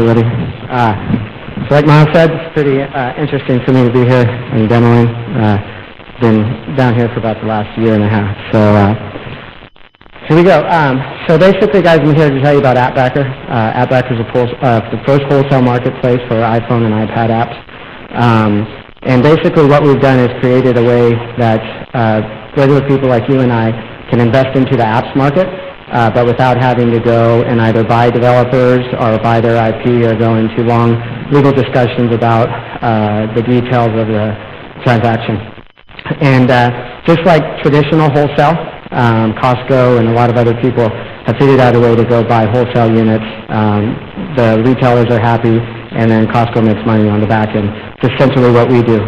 everybody. So like Miles said, it's pretty interesting for me to be here and demoing. Been down here for about the last year and a half. So here we go. So basically, guys, I'm here to tell you about appbackr. Appbackr is the first wholesale marketplace for iPhone and iPad apps. And basically what we've done is created a way that regular people like you and I can invest into the apps market, but without having to go and either buy developers or buy their IP or go into long legal discussions about the details of the transaction. And just like traditional wholesale, Costco and a lot of other people have figured out a way to go buy wholesale units. The retailers are happy, and then Costco makes money on the back end. It's essentially what we do.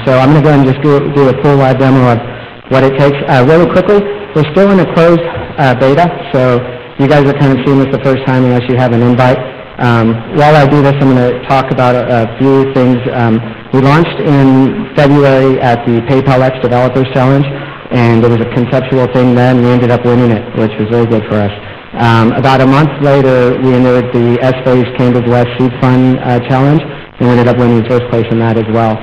So I'm going to go ahead and just do a full live demo of what it takes. Really quickly, we're still in a closed beta, so you guys are kind of seeing this the first time unless you have an invite. While I do this, I'm going to talk about a few things. We launched in February at the PayPal X Developers Challenge, and it was a conceptual thing then. We ended up winning it, which was very good for us. About a month later, we entered the S-Phase Cambridge West Seed Fund Challenge, and we ended up winning first place in that as well,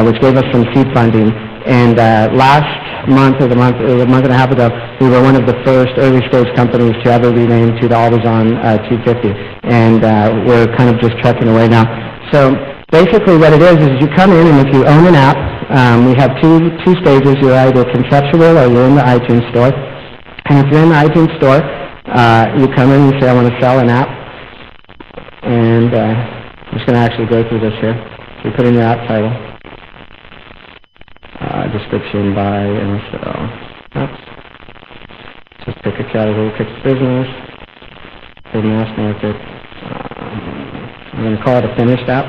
which gave us some seed funding. And last month, or a month and a half ago, we were one of the first early-stage companies to ever be named to the Always-On 250, and we're kind of just trucking away now. So basically what it is you come in, and if you own an app, we have two stages. You're either conceptual or you're in the iTunes Store. And if you're in the iTunes Store, you come in and you say, I want to sell an app. And I'm just going to actually go through this here. So you put in your app title. Description, buy, and sell. Oops. Just pick a category, pick business, pick mass market. I'm going to call it a finished app.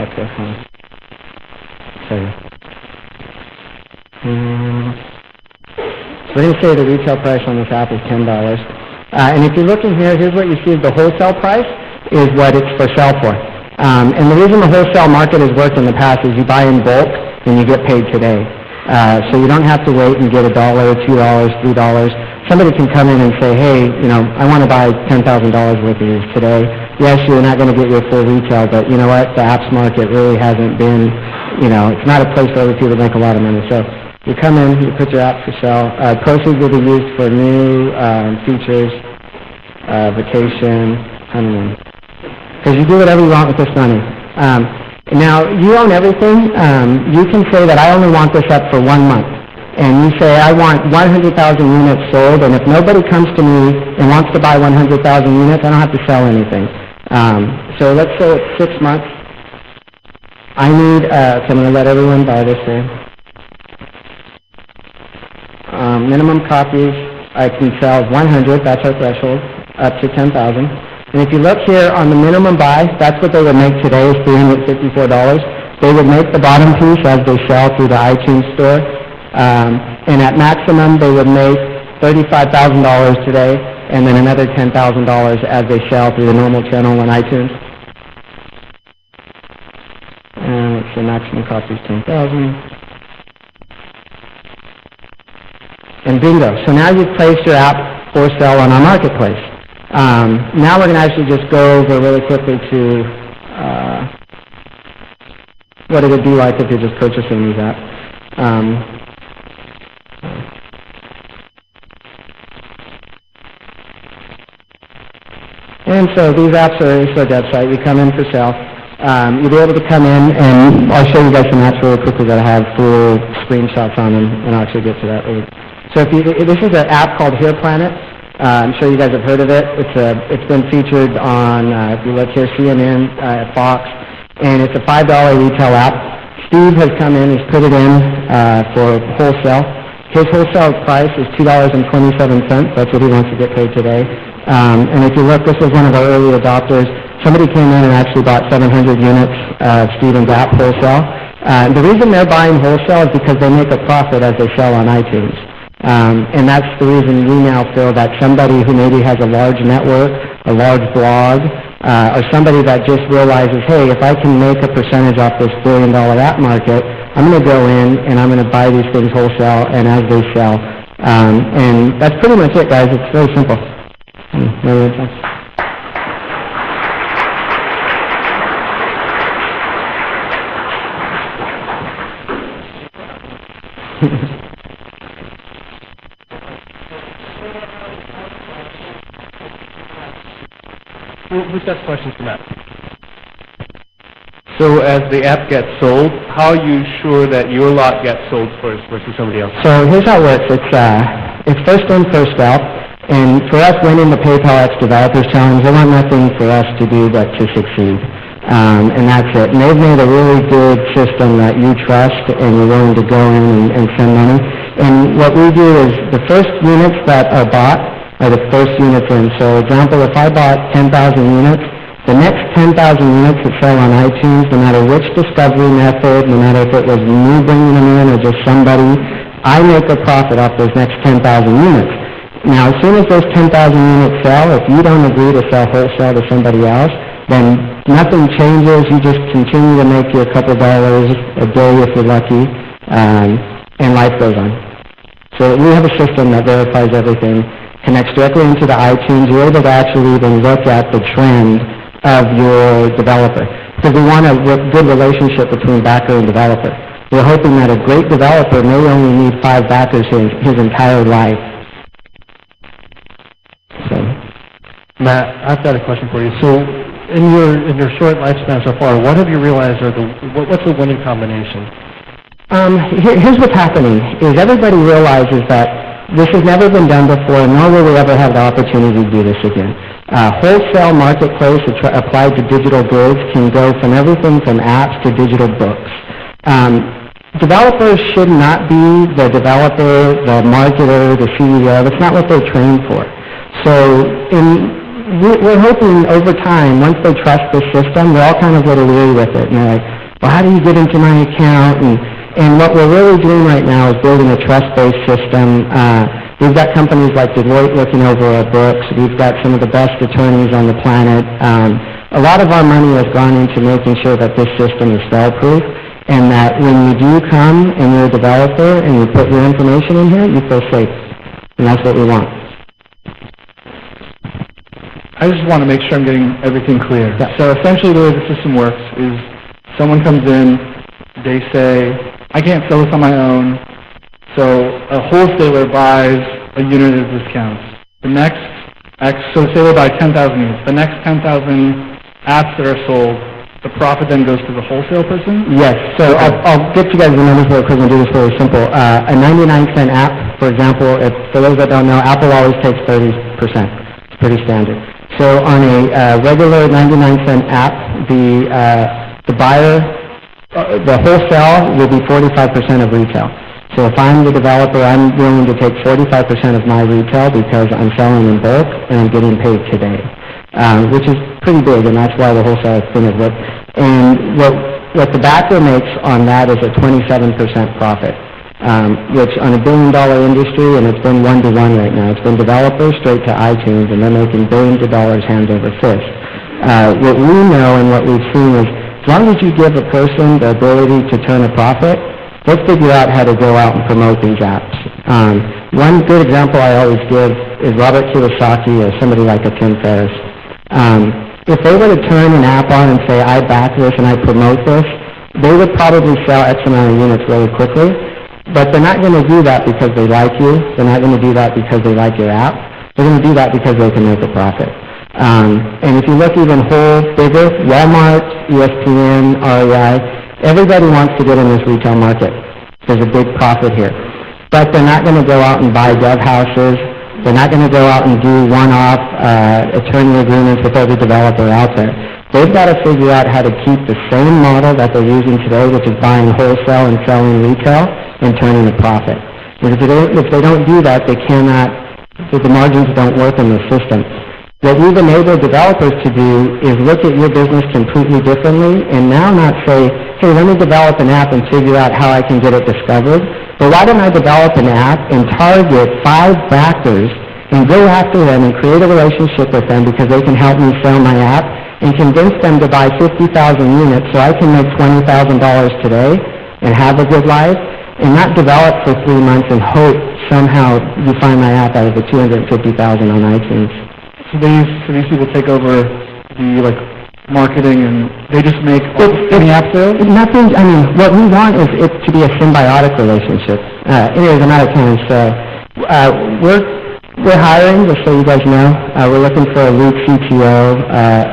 Okay, fine. Sorry. So we're going to say the retail price on this app is $10. And if you're looking here, here's what you see. The wholesale price is what it's for sale for. And the reason the wholesale market has worked in the past is you buy in bulk and you get paid today. So you don't have to wait and get $1, $2, $3. Somebody can come in and say, hey, I want to buy $10,000 worth of these today. Yes, you're not going to get your full retail, but you know what? The apps market really hasn't been, it's not a place for other people to make a lot of money. So you come in, you put your app for sale. Proceeds will be used for new features, vacation, honeymoon. Because you do whatever you want with this money. Now, you own everything. You can say that I only want this up for 1 month. And you say, I want 100,000 units sold, and if nobody comes to me and wants to buy 100,000 units, I don't have to sell anything. So let's say it's 6 months. I need, so I'm going to let everyone buy this here. Minimum copies, I can sell 100, that's our threshold, up to 10,000. And if you look here on the minimum buy, that's what they would make today is $354. They would make the bottom piece as they sell through the iTunes Store. And at maximum, they would make $35,000 today, and then another $10,000 as they sell through the normal channel on iTunes. And let's say maximum copies 10,000. And bingo. So now you've placed your app for sale on our marketplace. Now we're going to actually just go over really quickly to what it would be like if you're just purchasing these apps. And so these apps are a website. You come in for sale. You'll be able to come in, and I'll show you guys some apps really quickly that I have full screenshots on them, and I'll actually get to that later. So this is an app called Hair Planet. I'm sure you guys have heard of it. It's been featured on, if you look here, CNN, Fox, and it's a $5 retail app. Steve has come in, he's put it in for wholesale. His wholesale price is $2.27. That's what he wants to get paid today. And if you look, this was one of our early adopters. Somebody came in and actually bought 700 units of Steven's app wholesale. The reason they're buying wholesale is because they make a profit as they sell on iTunes. And that's the reason we now feel that somebody who maybe has a large network, a large blog, or somebody that just realizes, hey, if I can make a percentage off this $1 billion app market, I'm going to go in and I'm going to buy these things wholesale, and as they sell, And that's pretty much it, guys. It's very simple. Who's got questions for Matt? So as the app gets sold, how are you sure that your lot gets sold first versus somebody else? So here's how it works. It's first in, first out. And for us winning the PayPal X Developers Challenge, they want nothing for us to do but to succeed. And that's it. And they've made a really good system that you trust and you're willing to go in and send money. And what we do is the first units that are bought are the first units in. So example, if I bought 10,000 units, the next 10,000 units that sell on iTunes, no matter which discovery method, no matter if it was me bringing them in or just somebody, I make a profit off those next 10,000 units. Now, as soon as those 10,000 units sell, if you don't agree to sell wholesale to somebody else, then nothing changes. You just continue to make your couple dollars a day if you're lucky, and life goes on. So we have a system that verifies everything, connects directly into the iTunes. You're able to actually even look at the trend of your developer, because we want a good relationship between backer and developer. We're hoping that a great developer may only need 5 backers his entire life. So, Matt, I've got a question for you. So, in your short lifespan so far, what have you realized what's the winning combination? Here's what's happening: is everybody realizes that this has never been done before, nor will we ever have the opportunity to do this again. Wholesale marketplace applied to digital goods can go from everything from apps to digital books. Developers should not be the developer, the marketer, the CEO. That's not what they're trained for. So we're hoping over time, once they trust the system, they're all kind of a little leery with it. And they're like, well, how do you get into my account? And what we're really doing right now is building a trust-based system. We've got companies like Deloitte looking over our books. We've got some of the best attorneys on the planet. A lot of our money has gone into making sure that this system is fail-proof, and that when you do come and you're a developer and you put your information in here, you feel safe. And that's what we want. I just want to make sure I'm getting everything clear. Yeah. So essentially the way the system works is someone comes in, they say, I can't sell this on my own, so a wholesaler buys a unit at a discount. The next, so say they buy 10,000 units. The next 10,000 apps that are sold, the profit then goes to the wholesale person? Yes, so I'll get you guys the numbers real quick and do this really simple. A 99-cent app, for example, for those that don't know, Apple always takes 30%. It's pretty standard. So on a regular 99-cent app, the buyer, the wholesale will be 45% of retail. So if I'm the developer, I'm willing to take 45% of my retail because I'm selling in bulk and I'm getting paid today, which is pretty big, and that's why the wholesale is going to work. And what the backer makes on that is a 27% profit, which on a billion-dollar industry, and it's been one-to-one right now. It's been developers straight to iTunes, and they're making billions of dollars hand over fist. What we know and what we've seen is as long as you give a person the ability to turn a profit, let's figure out how to go out and promote these apps. One good example I always give is Robert Kiyosaki or somebody like a Tim Ferriss. If they were to turn an app on and say, I back this and I promote this, they would probably sell X amount of units really quickly. But they're not going to do that because they like you. They're not going to do that because they like your app. They're going to do that because they can make a profit. And if you look even bigger, Walmart, ESPN, REI, everybody wants to get in this retail market. There's a big profit here. But they're not going to go out and buy dev houses. They're not going to go out and do one-off attorney agreements with every developer out there. They've got to figure out how to keep the same model that they're using today, which is buying wholesale and selling retail, and turning a profit. Because if they don't do that, they cannot, the margins don't work in the system. What we've enabled developers to do is look at your business completely differently and now not say, hey, let me develop an app and figure out how I can get it discovered. But why don't I develop an app and target 5 backers and go after them and create a relationship with them because they can help me sell my app and convince them to buy 50,000 units so I can make $20,000 today and have a good life. and not develop for 3 months and hope somehow you find my app out of the 250,000 on iTunes. So these people take over the marketing, and they just make any app sales? Nothing. I mean, what we want is it to be a symbiotic relationship. Anyways, I'm out of time. So we're hiring, just so you guys know. We're looking for a lead CTO,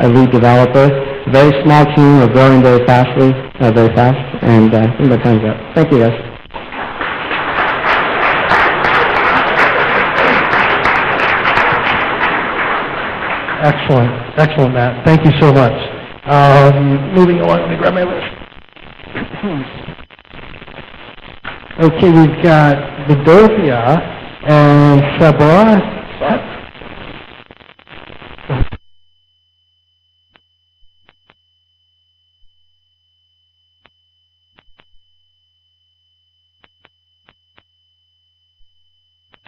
a lead developer. Very small team. We're growing very fast. And I think my time's up. Thank you, guys. Excellent, Matt. Thank you so much. Moving along, let me grab my list. Okay, we've got iVdopia and Sabah